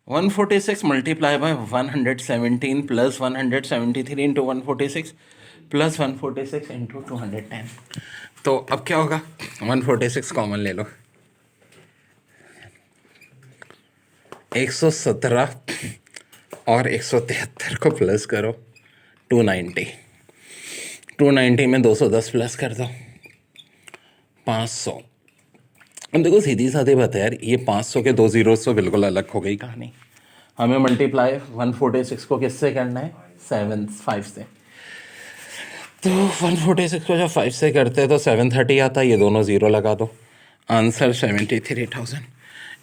146 multiply by 117 plus 173 into 146 plus 146 into 210। तो अब क्या होगा, 146 कॉमन ले लो, 117 और 173 को प्लस करो, 290, 290 में 210 प्लस कर दो, 500। अब देखो सीधी साधी बात है यार, ये 500 के 2 जीरो तो बिल्कुल अलग हो गई कहानी। हमें मल्टीप्लाई 146 को किससे करना है, 5 से। तो 146 को जब 5 से करते हैं तो 730 आता है, ये दोनों ज़ीरो लगा दो, आंसर 73,000।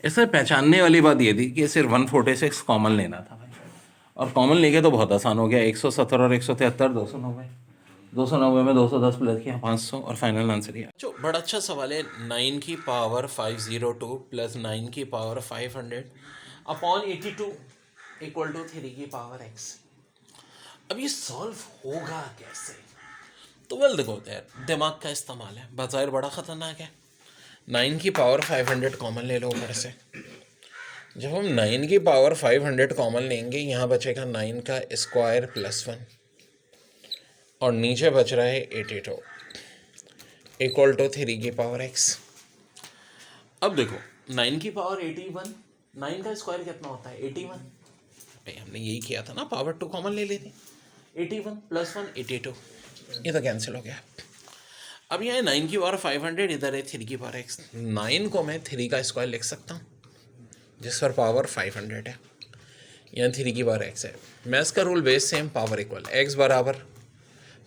इसमें पहचानने वाली बात ये थी कि सिर्फ 146 कॉमन लेना था भाई, और कॉमन लेके तो बहुत आसान हो गया, 170 और 173 290, 290 में 210 प्लस किया 500 और फाइनल आंसर ये। जो बड़ा अच्छा सवाल है, 9 की पावर 502 प्लस 9 की पावर 500 अपॉन 82 इक्वल टू 3 की पावर x। अब ये सॉल्व होगा कैसे? तो वेल देखो यार, दिमाग का इस्तेमाल है, बाज़ाहिर बड़ा ख़तरनाक है। 9 की पावर 500 कॉमन ले लो ऊपर से। जब हम 9 की पावर 500 कॉमन लेंगे, यहाँ बचेगा 9 का स्क्वायर प्लस 1 और नीचे बच रहा है 82 इक्वल टू 3 की पावर x। अब देखो 9 की पावर 81, 9 का स्क्वायर कितना होता है 81, भाई हमने यही किया था ना, पावर 2 कॉमन ले ली थी, 81 प्लस 1 82, ये तो कैंसिल हो गया। अब यहाँ 9 की पावर 500, इधर है 3 की पावर x। 9 को मैं 3 का स्क्वायर लिख सकता हूँ जिस पर पावर 500 है, यहाँ 3 की पावर x है। मैथ्स का rule base same, power equal, x बराबर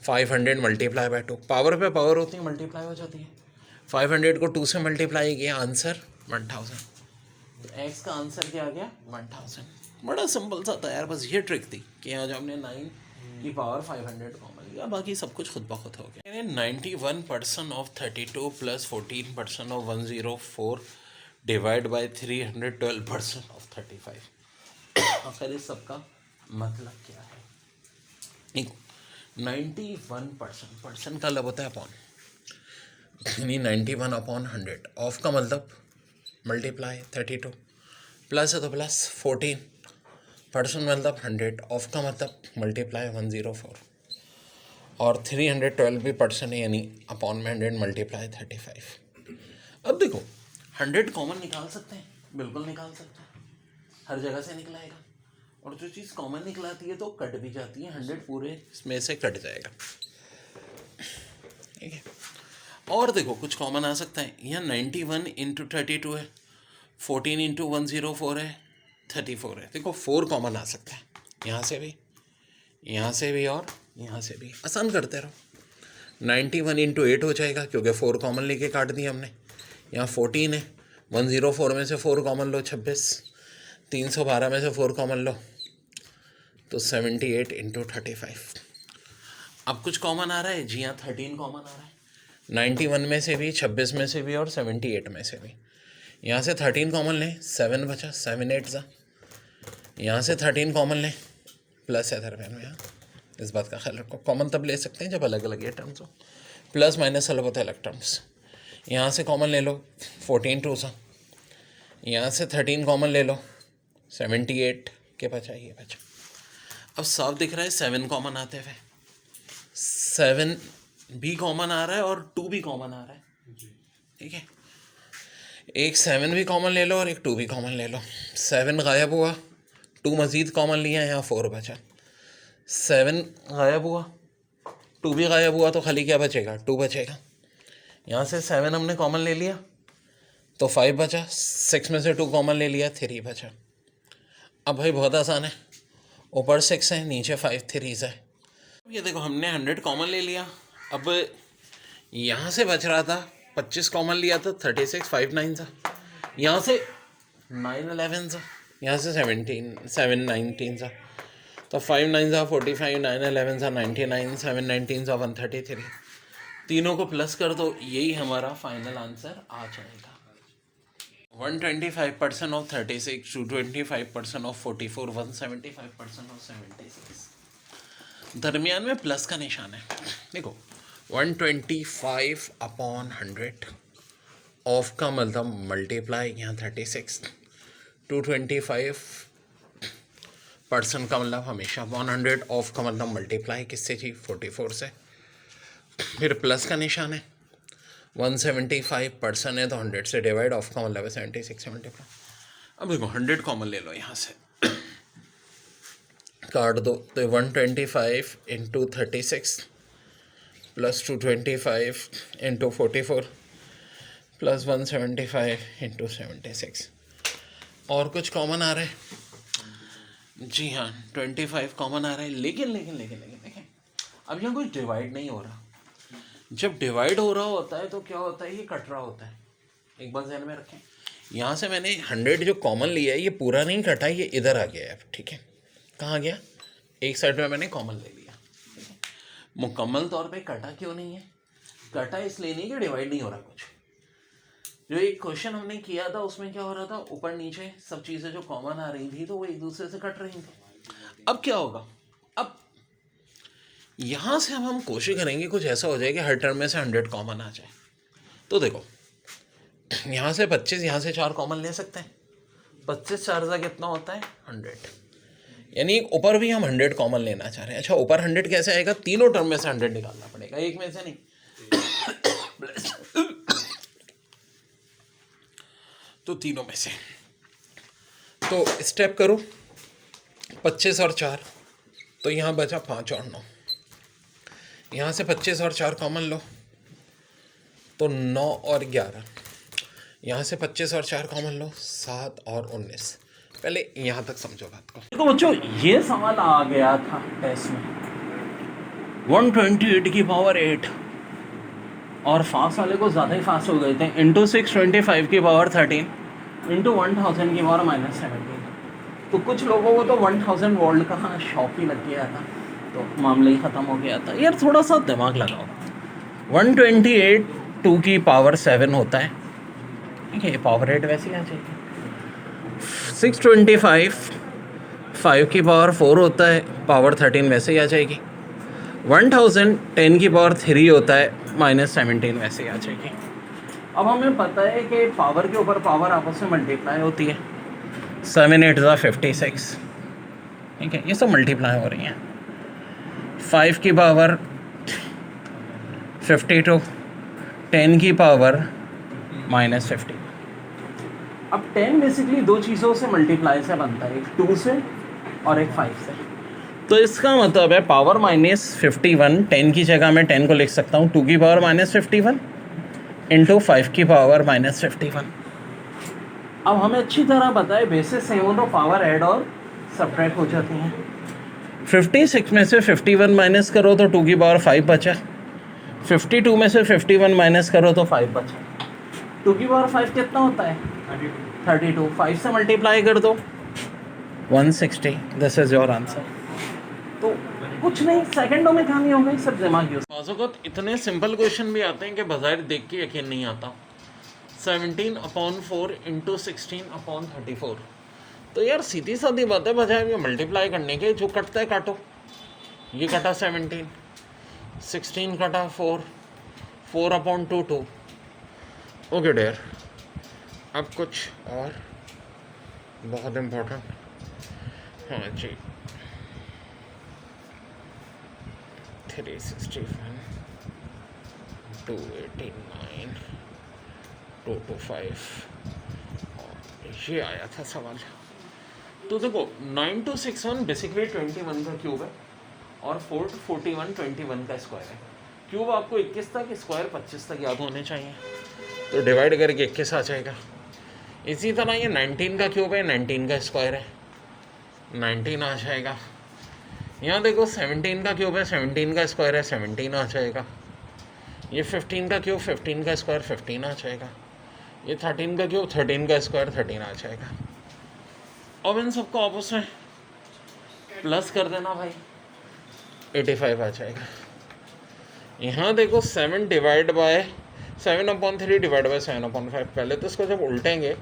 500 मल्टीप्लाई बाय 2, पावर पे पावर होती है मल्टीप्लाई हो जाती है। 500 को 2 से मल्टीप्लाई किया, आंसर 1000। तो x का आंसर क्या आ गया 1000। बड़ा सिंपल सा था यार, बस ये ट्रिक थी कि आज हमने 9 की पावर 500 कॉमन लिया, बाकी सब कुछ खुद ब खुद हो गया। 91% of 32 plus 14% of 104 divide by 312% of 35। आखिर इस सबका मतलब क्या है? 91% परसेंट का लब होता है अपॉन, यानी 91 अपॉन 100, ऑफ का मतलब मल्टीप्लाई 32, प्लस है तो प्लस 14% मतलब 100, ऑफ का मतलब मल्टीप्लाई 104 और 312 भी परसेंट है, यानी अपॉन में 100 मल्टीप्लाई 35। अब देखो 100 कॉमन निकाल सकते हैं, बिल्कुल निकाल सकते हैं, हर जगह से निकलाएगा, और जो चीज़ कॉमन निकलाती है तो कट भी जाती है, 100 पूरे इसमें से कट जाएगा, ठीक है। और देखो कुछ कॉमन आ सकता है, यहाँ 91 इंटू 32 है, 14 इंटू 104 है, 34 है। देखो 4 कॉमन आ सकता है, यहाँ से भी, यहाँ से भी और यहाँ से भी, आसान करते रहो। 91 इंटू 8 हो जाएगा क्योंकि 4 कॉमन लेके काट दिया हमने। यहाँ 14 है, 104 में से 4 कॉमन लो 26, 312 में से 4 कॉमन लो तो 78 इंटू 35। अब कुछ कॉमन आ रहा है जी, हाँ 13 कॉमन आ रहा है, 91 में से भी, 26 में से भी और 78 में से भी। यहाँ से 13 कॉमन लें, 7 बचा, 7 8 ज़ा, यहाँ से 13 कॉमन लें, प्लस है दरम्यान में, यहाँ इस बात का ख्याल रखो, कॉमन तब ले सकते हैं जब अलग अलग ये टर्म्स हो, प्लस माइनस अलग होता है अलग टर्म्स। यहाँ से कॉमन ले लो 14 2 सा, यहाँ से 13 कॉमन ले लो, 78 के बचा, ये बचा। अब साफ दिख रहा है 7 कॉमन आते हुए, 7 भी कॉमन आ रहा है और 2 भी कॉमन आ रहा है, ठीक है। एक 7 भी कॉमन ले लो और एक 2 भी कॉमन ले लो, 7 गायब हुआ, 2 मज़ीद कॉमन लिया, यहाँ 4 बचा, 7 गायब हुआ, 2 भी गायब हुआ, तो खाली क्या बचेगा 2 बचेगा। यहाँ से 7 हमने कॉमन ले लिया तो 5 बचा, 6 में से 2 कॉमन ले लिया, 3 बचा। अब भाई बहुत आसान है, ऊपर 6 है, नीचे 5 3 है। ये देखो हमने 100 कॉमन ले लिया, अब यहाँ से बच रहा था 25 कॉमन लिया था, 36 5 9 था, यहाँ से 9 11 था, यहाँ से 17 7 19 था, तो 5 9 था 45, 9 11 था 99, 7 19 था 133, तीनों को प्लस कर दो, यही हमारा फाइनल आंसर आ जाएगा। 125% ऑफ 36, 225% ऑफ 44, 175% ऑफ 76, दरमियान में प्लस का निशान है। देखो 125 अपॉन 100, ऑफ का मतलब मल्टीप्लाई, यहाँ 36, 225 परसेंट का मतलब हमेशा 100, ऑफ का मतलब मल्टीप्लाई किससे जी, 44 से। फिर प्लस का निशान है, 175% है तो 100 से डिवाइड, ऑफ का मतलब है 76 से मल्टीप्लाई। अब देखो 100 कॉमन ले लो यहाँ से, काट दो तो 125 into 36 plus 225 into 44 plus 175 into 76। और कुछ कॉमन आ रहा है? जी हाँ, 25 कॉमन आ रहा है। लेकिन लेकिन लेकिन लेकिन देखें, अब यहाँ कुछ डिवाइड नहीं हो रहा। जब डिवाइड हो रहा होता है तो क्या होता है, ये कट रहा होता है। एक बार ध्यान में रखें, यहाँ से मैंने 100 जो कॉमन लिया है ये पूरा नहीं कटा, ये इधर आ गया है। ठीक है, कहाँ गया, एक साइड में मैंने कॉमन ले लिया। ठीक है, मुकम्मल तौर पे कटा क्यों नहीं है? कटा इसलिए नहीं कि डिवाइड नहीं हो रहा कुछ। जो एक क्वेश्चन हमने किया था उसमें क्या हो रहा था, ऊपर नीचे सब चीज़ें जो कॉमन आ रही थी तो वो एक दूसरे से कट रही थी। अब क्या होगा, अब यहाँ से अब हम कोशिश करेंगे कुछ ऐसा हो जाए कि हर टर्म में से 100 कॉमन आ जाए। तो देखो यहाँ से 25, यहाँ से 4 कॉमन ले सकते हैं। 25 4 का कितना होता है, 100। यानी ऊपर भी हम 100 कॉमन लेना चाह रहे हैं। अच्छा, ऊपर 100 कैसे आएगा, तीनों टर्म में से 100 निकालना पड़ेगा, एक में से नहीं। तो तीनों में से, तो स्टेप करो, 25 और 4, तो यहाँ बचा 5 और 9। यहाँ से 25 और 4 कॉमन लो तो 9 और 11। यहाँ से 25 और 4 कॉमन लो, 7 और 19। पहले यहाँ तक समझो बात को। देखो बच्चों, ये सवाल आ गया था टेस्ट में, 128 की पावर 8, और फास्ट वाले को ज़्यादा ही फास्ट हो गए थे, इंटू 625 की पावर 13 इंटू 1000 की पावर -17। तो कुछ लोगों को तो 1000 वोल्ट का शॉक ही लग गया था, तो मामला ही ख़त्म हो गया था। यार थोड़ा सा दिमाग लगाओ, 128 2 की पावर 7 होता है। ठीक है, पावर 8 वैसे ही आ जाएगी। 625 5 की पावर 4 होता है, पावर 13 वैसे ही आ जाएगी। 1000 10 की पावर 3 होता है, -17 वैसे ही आ जाएगी। अब हमें पता है कि पावर के ऊपर पावर आपस में मल्टीप्लाई होती है। 7 8 56। ठीक है, ये सब मल्टीप्लाई हो रही हैं। 5 की पावर 52, 10 की पावर -50। अब 10 बेसिकली दो चीज़ों से मल्टीप्लाई से बनता है, एक 2 से और एक 5 से। तो इसका मतलब है पावर -51, 10 की जगह मैं 10 को लिख सकता हूँ 2 की पावर -51 इंटू 5 की पावर -51। अब हमें अच्छी तरह पता है बेसिस सेम हो तो पावर ऐड और सब्ट्रैक्ट हो जाती हैं। 56 में से 51 माइनस करो तो 2 की पावर 5 बचा। 52 में से 51 माइनस करो तो 5 बचा। 2 की पावर 5 कितना होता है, 32। 5 से मल्टीप्लाई कर दो, 160। This is your answer. तो कुछ नहीं, सेकंडों में काम ही होगा, सब दिमाग यूज। बाज़ इतने सिंपल क्वेश्चन भी आते हैं कि बाज़ाहिर देख के यकीन नहीं आता। 17/4 इंटू 16/34। तो यार सीधी सादी बात है, बजाय ये मल्टीप्लाई करने के जो कटता है काटो। ये कटा 17, 16 कटा 4, 4/2 2। ओके डेयर, अब कुछ और बहुत इम्पोर्टेंट, हाँ जी, 361, 289, 225, और ये आया था सवाल। तो देखो 9261 बेसिकली 21 का क्यूब है और 441 21 का स्क्वायर है। क्यूब आपको 21 तक, स्क्वायर 25 तक याद होने चाहिए, तो डिवाइड करके 21 आ जाएगा। इसी तरह ये 19 का क्यूब है, 19 का स्क्वायर है, 19 आ जाएगा। यहाँ देखो 17 का क्यूब है, 17 का स्क्वायर है, 17 आ जाएगा। ये 15 का क्यूब, 15 का स्क्वायर 15 आ जाएगा। ये 13 का क्यूब, 13 का स्क्वायर 13 आ जाएगा। अब इन सबको आपस में प्लस कर देना भाई, 85 आ जाएगा। यहाँ देखो 7 डिवाइड बाय 7/3 डिवाइड बाय 7/5। पहले तो इसको जब उल्टेंगे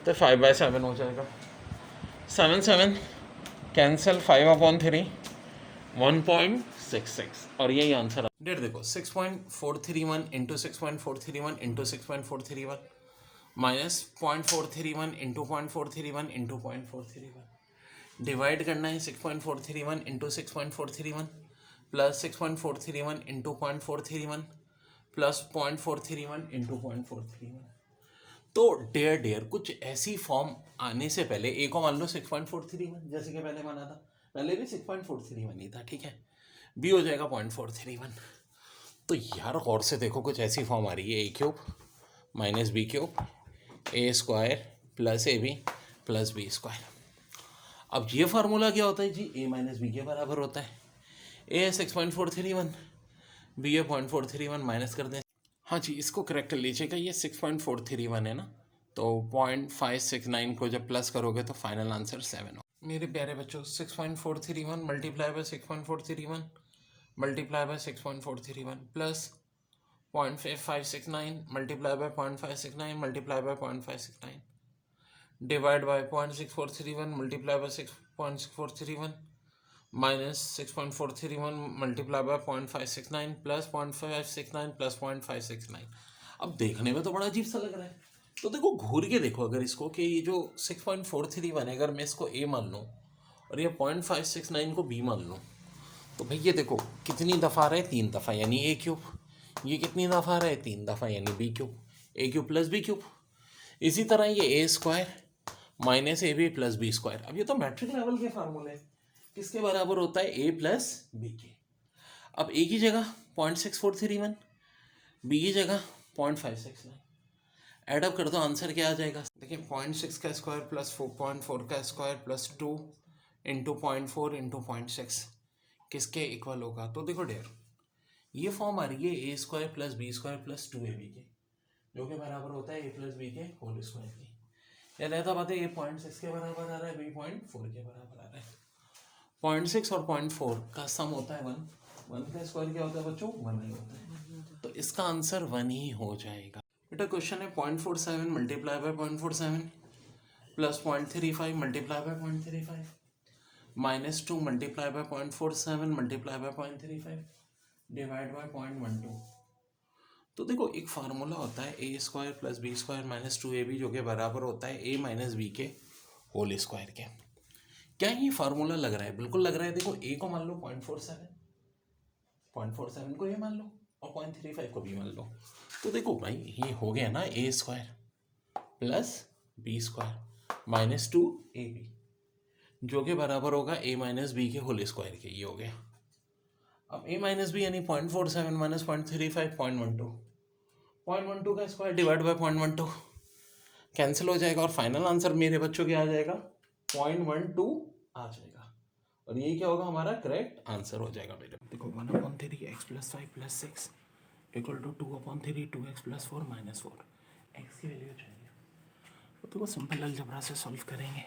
तो 5/7 हो जाएगा। 7 7 कैंसिल, 5/3 1.66, और यही आंसर। डेट देखो 6.431 into 6.431 into 6.431 minus 0.431 into 0.431 into 0.431। Divide करना है 6.431 into 6.431 plus 6.431 into 0.431 plus 0.431 into 0.431। तो डेयर कुछ ऐसी फॉर्म आने से पहले ए को मान लो 6.431 जैसे कि पहले माना था, पहले भी 6.431 ही था, ठीक है। बी हो जाएगा 0.431। तो यार गौर से देखो, कुछ ऐसी फॉर्म आ रही है A cube minus B cube A square plus A B plus B square. अब ये फार्मूला क्या होता है जी, ए माइनस बी के बराबर होता है। ए है 6.431, बी है 0.431, माइनस कर दें। हाँ जी, इसको करेक्ट कर लीजिएगा, ये 6.431 है ना, तो 0.569 को जब प्लस करोगे तो फाइनल आंसर 7 हो। मेरे प्यारे बच्चों, 6.431 multiply by 6.431 multiply by 6.431 plus 0.569 multiply by 0.569 multiply by 0.569 divide by 0.6431 multiply by 6.6431 minus 6.431 multiply by 0.569 plus 0.569 plus 0.569। अब देखने में तो बड़ा अजीब सा लग रहा है, तो देखो घूर के देखो अगर इसको, कि ये जो 6.431 है, अगर मैं इसको ए मान लूँ और ये 0.569 को बी मान लूँ, तो भाई ये देखो कितनी दफ़ा आ रहा है, 3 दफ़ा, यानी ए क्यूब। ये कितनी दफ़ा आ रहा है, 3 दफ़ा, यानी B cube, A cube plus B cube. इसी तरह ये A square minus A B plus B square. अब ये तो मैट्रिक लेवल के फार्मूले किसके बराबर होता है, ए प्लस बी के। अब ए की जगह 0.6431, बी की जगह 0.569, एडअप कर दो, आंसर क्या आ जाएगा। देखिए 0.6 का स्क्वायर प्लस 4.4 का स्क्वायर प्लस 2 इंटू 0.4 इंटू 0.6 किसके इक्वल होगा। तो देखो डेयर, ये फॉर्म आ रही है A square plus B square plus 2ab के, जो कि बराबर होता है ए प्लस बी के होल स्क्वायर की। या रहता बात है, ये 0.6 के बराबर आ रहा है, बी 0.4 के बराबर आ रहा है। 0.6 और 0.4 का सम होता है 1, 1 का स्क्वायर क्या होता है बच्चों, 1 ही होता है, तो इसका आंसर 1 ही हो जाएगा। बेटा क्वेश्चन है 0.47 multiply by 0.47 plus 0.35 multiply by 0.35 minus 2 multiply by 0.47 multiply by 0.35 divide by 0.12। तो देखो एक फार्मूला होता है A square plus B square minus 2ab, जो कि बराबर होता है ए माइनस बी के होल स्क्वायर के। क्या ये फार्मूला लग रहा है, बिल्कुल लग रहा है। देखो ए को मान लो 0.47, 0.47 को ये मान लो और 0.35 को भी मान लो, तो देखो भाई ये हो गया ना A square plus B square minus 2ab, जो कि बराबर होगा ए माइनस बी के होल स्क्वायर के, ये हो गया। अब ए माइनस बी यानी 0.47 माइनस 0.35 0.12 का स्क्वायर डिवाइड बाय 0.12 कैंसिल हो जाएगा, और फाइनल आंसर मेरे बच्चों क्या आ जाएगा, 0.12 आ जाएगा, और ये क्या होगा, हमारा करेक्ट आंसर हो जाएगा मेरे। देखो 1/3 x plus 5 plus 6 equal to 2/3 2x plus 4 minus 4, X की वैल्यू चाहिए। तो देखो सिंपल अलजेब्रा से सॉल्व करेंगे।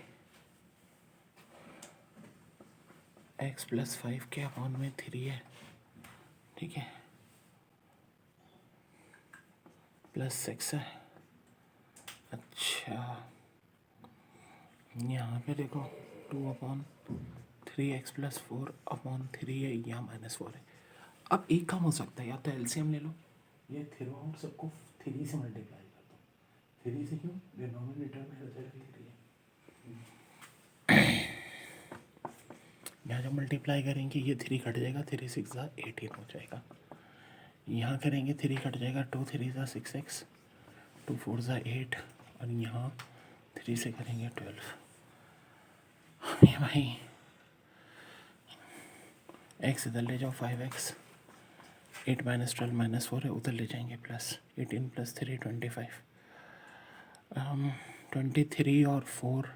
x प्लस 5 के अपॉन में 3 है, ठीक है, प्लस 6 है। अच्छा यहाँ पे देखो 2/3x प्लस 4/3 है, यहाँ -4 है। अब एक काम हो सकता है, या तो एलसीएम ले लो, ये थ्रू आउट सबको 3 से मल्टीप्लाई कर दो। 3 से क्यों, डिनोमिनेटर में हो जाएगा 3 यहाँ जब मल्टीप्लाई करेंगे ये 3 कट जाएगा, 3 6 18 हो जाएगा। यहाँ करेंगे 3 कट जाएगा, 2 3 6x, 2 4 8, और यहाँ 3 से करेंगे 12। ये भाई x इधर ले जाओ, 5x, 8 माइनस 12 माइनस 4 है, उधर ले जाएंगे प्लस 18 प्लस 3 25, 23 और 4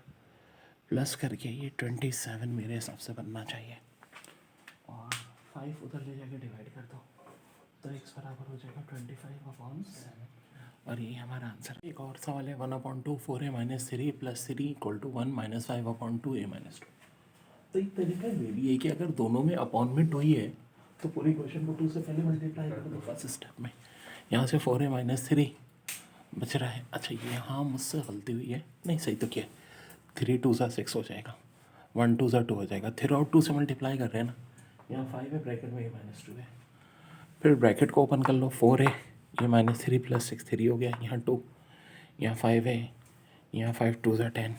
प्लस करके ये 27 मेरे हिसाब से बनना चाहिए, और 5 उधर ले जाके डिवाइड कर दो, तो x बराबर हो जाएगा 25/7, और ये हमारा आंसर। एक और सवाल है 1/2 4a minus 3 plus 3 equal to 1 minus 5/2a minus 2। तो एक तरीका ये भी है कि अगर दोनों में अपॉन में 2 ही है तो पूरी क्वेश्चन को 2 से पहले मल्टीप्लाई कर दो फर्स्ट स्टेप में। यहाँ से 4a माइनस 3 बच रहा है। अच्छा यहाँ मुझसे गलती हुई है, नहीं सही तो क्या, 3 2 6 हो जाएगा, 1 2 2 हो जाएगा, 3 और 2 से मल्टीप्लाई कर रहे हैं ना, यहाँ 5 है ब्रैकेट में, ये -2 है, फिर ब्रैकेट को ओपन कर लो, 4 है, ये -3 प्लस 6 3 हो गया, यहाँ 2, यहाँ 5 है, यहाँ 5 2 10,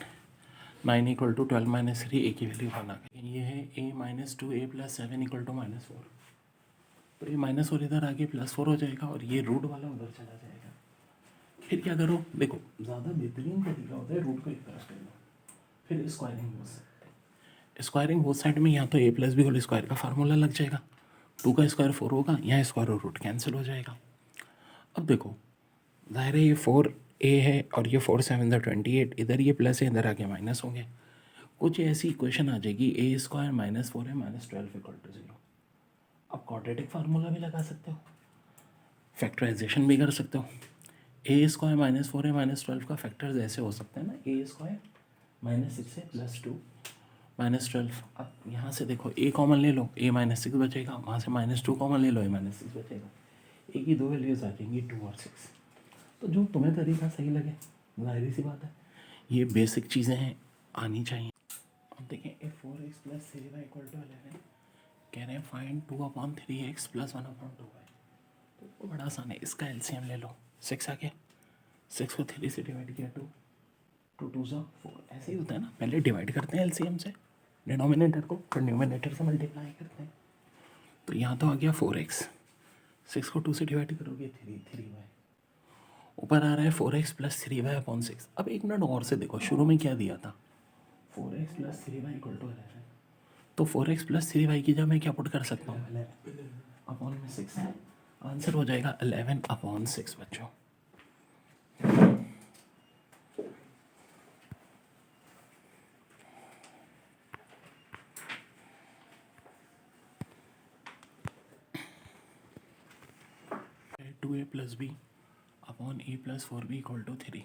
9 इक्वल टू 12 माइनस 3, ए की वैल्यू 1 आ गई। ये है a minus 2 a plus 7 equal to -4। तो ये -4 इधर आके +4 हो जाएगा और ये रूट वाला उधर चला जाएगा। फिर क्या करो, देखो ज़्यादा बेहतरीन तरीका होता है रूट को एक तरफ कर लो, फिर squaring both side. Squaring both side में यहाँ तो a plus B whole square का फार्मूला लग जाएगा, 2 का स्क्वायर 4 होगा, यहाँ स्क्वायर और रूट कैंसिल हो जाएगा। अब देखो ज़ाहिर है ये 4a है और ये 4 7 28, इधर ये प्लस है, इधर आके माइनस होंगे। कुछ ऐसी इक्वेशन आ जाएगी a स्क्वायर -4 है -12 इक्वल टू 0। अब क्वाड्रेटिक फार्मूला भी लगा सकते हो, फैक्टराइजेशन भी कर सकते हो। a स्क्वायर -4 है -12 का फैक्टर्स ऐसे हो सकते हैं ना, a स्क्वायर -6 है +2 -12। अब यहाँ से देखो a कॉमन ले लो, a -6 बचेगा, वहाँ से -2 कॉमन ले लो, a -6 बचेगा। a की दो वैल्यूज आ जाएंगी 2 और 6। तो जो तुम्हें तरीका सही लगे, जाहिर सी बात है ये बेसिक चीज़ें हैं, आनी चाहिए। अब देखें if 4x + 3y = 11, कह रहे हैं फाइंड 2/3x + 1/2y। तो बड़ा आसान है, इसका एलसीएम ले लो, 6 आ गया, 6 को 3 से डिवाइड किया 2, 2 2 ज़ा 4, ऐसे ही होता है ना, पहले डिवाइड करते हैं एलसीएम से डिनोमिनेटर को, फिर न्यूमिनेटर से मल्टीप्लाई करते हैं। तो यहाँ तो आ गया 4x, 6 को 2 से डिवाइड करोगे 3y, ऊपर आ रहा है 4x + 3y/6। अब एक मिनट और से देखो, शुरू में क्या दिया था, 4x + 3y = 11। तो 4x + 3y की जगह मैं क्या पुट कर सकता हूँ, 11/6। आंसर हो जाएगा 11/6 बच्चों। Two A plus B upon a + 4b = 3,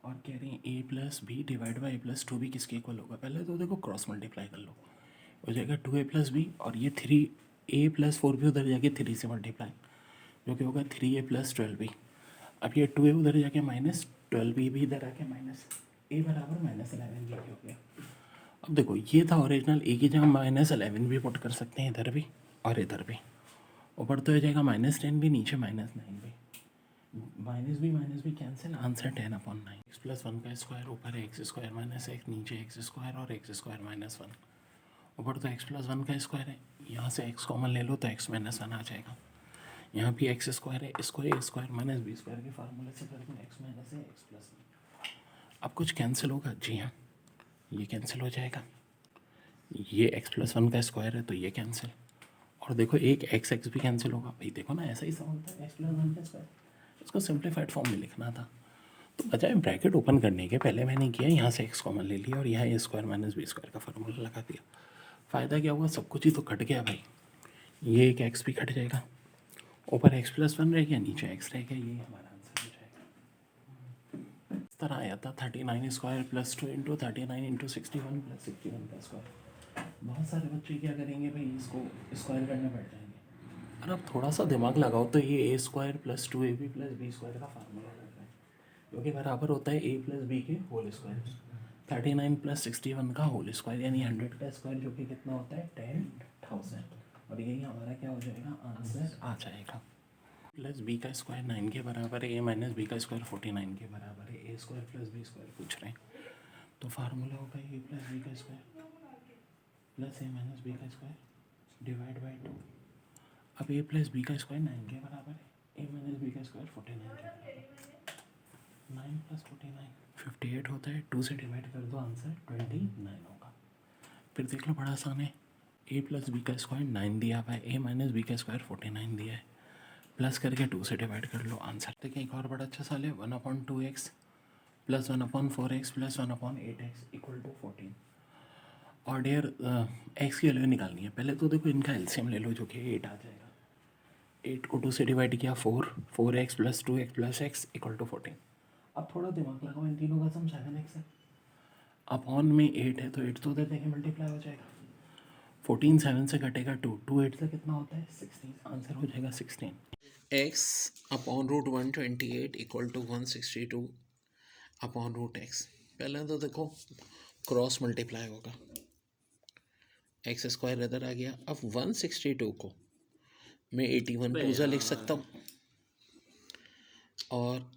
और कह रहे हैं a + b divide by a + 2b किसके इक्वल होगा। पहले तो देखो क्रॉस मल्टीप्लाई कर लो, हो जाएगा 2a + b और ये 3a + 4b उधर जाके 3 से मल्टीप्लाई, जो कि होगा 3a + 12b। अब ये 2a उधर जाके -12b भी इधर आके -a बराबर -11b हो गया। अब देखो ये था ओरिजिनल, a की जगह -11 भी पुट कर सकते हैं, इधर भी और इधर भी। ऊपर तो हो जाएगा -10 भी, नीचे -9 भी, माइनस भी कैंसिल, आंसर 10/9। x + 1 का स्क्वायर, ऊपर है x² - x, नीचे x² और x² - 1। ऊपर तो x + 1 का स्क्वायर है, यहाँ से x कॉमन ले लो तो x - 1 आ जाएगा। यहाँ भी x² है, इसको a² - b² के फार्मूले से कर दो, x - a x + 1। अब कुछ कैंसिल होगा, जी हाँ ये कैंसिल हो जाएगा, ये x + 1 का स्क्वायर है तो ये कैंसिल, और देखो एक x भी कैंसिल होगा। भाई देखो ना, ऐसा ही समझता है, x + 1 का स्क्वायर, इसको सिंप्लीफाइड फॉर्म में लिखना था। तो बजाय ब्रैकेट ओपन करने के पहले मैंने किया, यहाँ से x कॉमन ले लिया और यहाँ a² - b² का फार्मूला लगा दिया। फ़ायदा क्या हुआ, सब कुछ ही तो कट गया भाई, ये एक x भी कट जाएगा, ऊपर x + 1 रह गया, नीचे x रह गया, ये हमारा आंसर हो जाएगा। इस तरह आया था 39² + 2 × 39 × 61 + 61 का स्क्वायर। बहुत सारे बच्चे क्या करेंगे भाई, इसको स्क्वायर करने बैठ जाएंगे। और अब थोड़ा सा दिमाग लगाओ तो ये a² + 2ab + b² का फार्मूला लग रहा है, जो कि बराबर होता है a + b के होल स्क्वायर, 39 + 61 का होल स्क्वायर, यानी 100 का स्क्वायर, जो कि कितना होता है 10,000। और यही हमारा क्या हो जाएगा, आंसर आ जाएगा। प्लस बी का स्क्वायर 9 के बराबर है, a - b का स्क्वायर 49 के बराबर है, a² + b² पूछ रहे हैं। तो फार्मूला होगा a + b का स्क्वायर प्लस a - b का स्क्वायर डिवाइड बाई 2। अब a + b का स्क्वायर 9 के बराबर है, a - b का स्क्वायर 49 के बराबर है, 9 + 49 58 होता है, 2 से डिवाइड कर दो, आंसर 29 होगा। फिर देख लो बड़ा आसान है, a + b का स्क्वायर 9 दिया हुआ है, a - b का स्क्वायर 49 दिया है, प्लस करके 2 से डिवाइड कर लो, आंसर। देखिए एक और बड़ा अच्छा सवाल है, 1/2x + 1/4x + 1/8x = 14। और डेयर x की वैल्यू निकालनी है। पहले तो देखो इनका एलसीएम ले लो, जो कि 8 आ जाएगा, 8 को 2 से डिवाइड किया 4x + 2x + x = 14। अब थोड़ा दिमाग लगाओ, इन तीनों का सम 7x है, अपॉन में 8 है, तो 8 तो उधर देखें मल्टीप्लाई हो जाएगा, 14 7 से कटेगा 2, 2 8 से कितना होता है 16, आंसर हो जाएगा 16। x/√128 = 162 /√x। पहले तो देखो क्रॉस मल्टीप्लाई होगा, x² इधर आ गया। अब 162 को मैं 81 2 लिख सकता हूँ और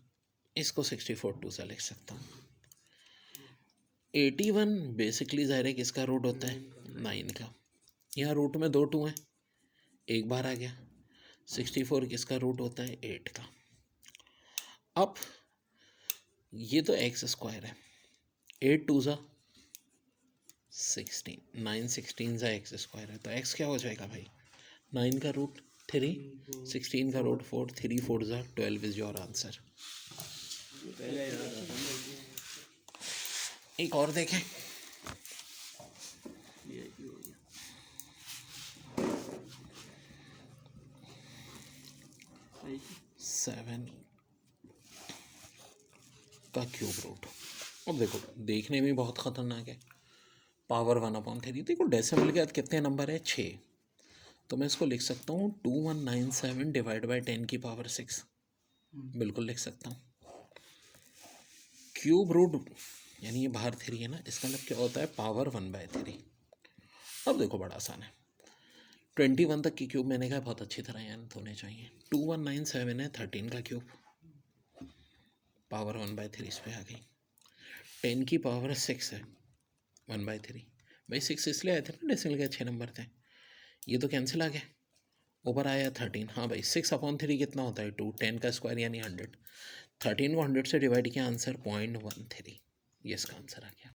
इसको 64 2 लिख सकता हूँ। 81 बेसिकली ज़ाहिर है किसका रूट होता है, 9 का। यहाँ रूट में 2 2 हैं, एक बार आ गया। 64 किसका रूट होता है, 8 का। अब ये तो एक्स स्क्वायर है, 8 2 ज़ा 16, 9 16 ज़ा एक्स स्क्वायर है, तो एक्स क्या हो जाएगा भाई, 9 का रूट 3, 16 का रूट 4, 3 4 ज़ा 12 इज़ योर आंसर। एक और देखें, सेवन का क्यूब रूट। अब देखो देखने में बहुत ख़तरनाक है, पावर 1/3। देखो डेसिमल के बाद कितने नंबर है, 6, तो मैं इसको लिख सकता हूँ 2197 डिवाइड बाई 10 की पावर 6, बिल्कुल लिख सकता हूँ। क्यूब रूट यानी ये बाहर 3 है ना, इसका मतलब क्या होता है, पावर 1/3। अब देखो बड़ा आसान है, 21 तक की क्यूब मैंने कहा बहुत अच्छी तरह याद होने चाहिए। 2197 है 13 का क्यूब, पावर 1/3 इस पर आ गई। 10 की पावर 6 है 1/3, भाई 6 इसलिए आए थे ना, डेसिमल के 6 नंबर थे, ये तो कैंसिल आ गया, ऊपर आया 13। हाँ भाई 6/3 कितना होता है, 2, 10 का स्क्वायर यानी 100, 13 को 100 से डिवाइड किया, आंसर 0.13, ये इसका आंसर आ गया।